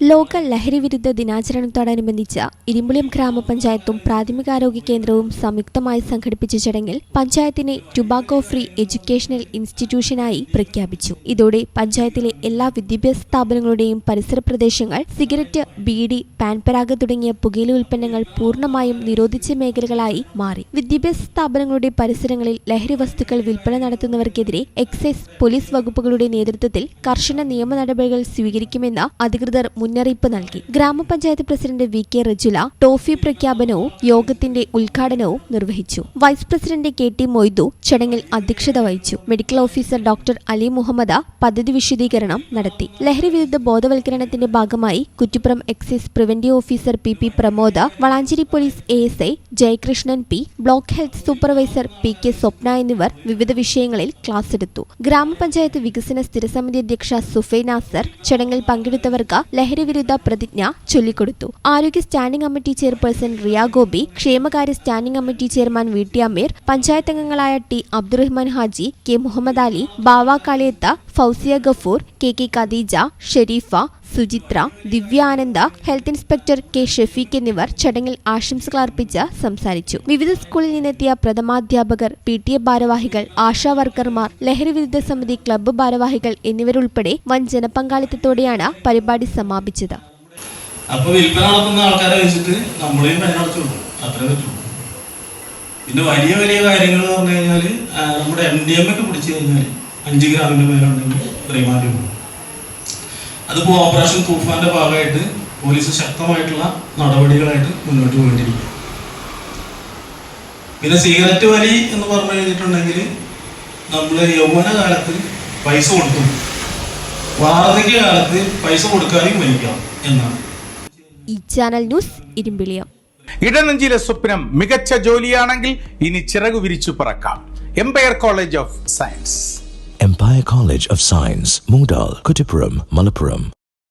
ലോക ലഹരിവിരുദ്ധ ദിനാചരണത്തോടനുബന്ധിച്ച് ഇരുമ്പുളിയം ഗ്രാമപഞ്ചായത്തും പ്രാഥമികാരോഗ്യ കേന്ദ്രവും സംയുക്തമായി സംഘടിപ്പിച്ച ചടങ്ങിൽ പഞ്ചായത്തിനെ ടുബാക്കോ ഫ്രീ എഡ്യൂക്കേഷണൽ ഇൻസ്റ്റിറ്റ്യൂഷനായി പ്രഖ്യാപിച്ചു. ഇതോടെ പഞ്ചായത്തിലെ എല്ലാ വിദ്യാഭ്യാസ സ്ഥാപനങ്ങളുടെയും പരിസര പ്രദേശങ്ങൾ സിഗരറ്റ്, ബീഡി, പാൻപരാഗ് തുടങ്ങിയ പുകയില ഉൽപ്പന്നങ്ങൾ പൂർണ്ണമായും നിരോധിച്ച മേഖലകളായി മാറി. വിദ്യാഭ്യാസ സ്ഥാപനങ്ങളുടെ പരിസരങ്ങളിൽ ലഹരി വസ്തുക്കൾ വിൽപ്പന നടത്തുന്നവർക്കെതിരെ എക്സൈസ്, പോലീസ് വകുപ്പുകളുടെ നേതൃത്വത്തിൽ കർശന നിയമ നടപടികൾ സ്വീകരിക്കുമെന്ന് അധികൃതർ മുന്നറിയിപ്പ് നൽകി. ഗ്രാമപഞ്ചായത്ത് പ്രസിഡന്റ് വി.കെ. റജുല ടോഫി പ്രഖ്യാപനവും യോഗത്തിന്റെ ഉദ്ഘാടനവും നിർവഹിച്ചു. Vice president K T. മൊയ്തു ചടങ്ങിൽ അധ്യക്ഷത വഹിച്ചു. Medical officer doctor Ali Muhammad പദ്ധതി വിശദീകരണം നടത്തി. ലഹരി വിരുദ്ധ ബോധവൽക്കരണത്തിന്റെ ഭാഗമായി Kuttippuram excise preventive officer P. Pramod, Valanchery police ASI. Jayakrishnan P, block health supervisor PK. Swapna എന്നിവർ വിവിധ വിഷയങ്ങളിൽ ക്ലാസ് എടുത്തു. ഗ്രാമപഞ്ചായത്ത് വികസന സ്ഥിരസമിതി അധ്യക്ഷ സുഫൈ നാസർ ചടങ്ങിൽ പങ്കെടുത്തവർക്ക് ലഹരിവിരുദ്ധ പ്രതിജ്ഞ ചൊല്ലിക്കൊടുത്തു. ആരോഗ്യ standing committee chairperson Riya Gopi, ക്ഷേമകാര്യ standing committee chairman V T. Ameer, panchayat അംഗങ്ങളായ T. Abdurahman Haji, K. Muhammad Ali, Bava Kaliyath, Fousiya Gafoor, K. Khadeeja, Sherifa, Suchitra, Divya Ananda, health inspector K. Shafeeq എന്നിവർ ചടങ്ങിൽ ആശംസകൾ അർപ്പിച്ച് സംസാരിച്ചു. വിവിധ സ്കൂളിൽ നിന്നെത്തിയ പ്രഥമാധ്യാപകർ, PTA ഭാരവാഹികൾ, ആശാ വർക്കർമാർ, ലഹരിവിരുദ്ധ സമിതി ക്ലബ്ബ് ഭാരവാഹികൾ എന്നിവരുൾപ്പെടെ വൻ ജനപങ്കാളിത്തത്തോടെയാണ് പരിപാടി സമാപിച്ചത്. അപ്പോൾ വിൽപ്പന നടത്തുന്ന ആൾക്കാരെ വെച്ചിട്ട് നമ്മളെയും പരിണാമിച്ചുള്ളൂ, അത്രേ പറ്റുള്ളൂ. പിന്നെ വലിയ വലിയ കാര്യങ്ങൾ എന്ന് പറഞ്ഞു കഴിഞ്ഞാൽ നമ്മുടെ MDMA ഒക്കെ പിടിച്ചു കഴിഞ്ഞാൽ 5 ഗ്രാമിൻ്റെ മേലുണ്ടെങ്കിൽ റിമാൻഡ് പോകും. അതിപ്പോൾ ഓപ്പറേഷൻ തൂഫാന്റെ ഭാഗമായിട്ട് പോലീസ് ശക്തമായിട്ടുള്ള നടപടികളായിട്ട് മുന്നോട്ട് പോയിട്ടിരിക്കും. പിന്നെ സിഗരറ്റ് വലി എന്ന് പറഞ്ഞു കഴിഞ്ഞിട്ടുണ്ടെങ്കിൽ നമ്മൾ യൗവന കാലത്ത് പൈസ കൊടുത്തു, വാർദ്ധക്യ കാലത്ത് പൈസ കൊടുക്കാനും വലിക്കാം എന്നാണ്. ഈ ചാനൽ ന്യൂസ് ഇരുമ്പിളിയം. ഇടനെഞ്ചിലെ സ്വപ്നം മികച്ച ജോലിയാണെങ്കിൽ ഇനി ചിറകു വിരിച്ചു പറക്കാം. Empire College of Science. Empire College of Science, Moondal, Kuttipuram, Malappuram.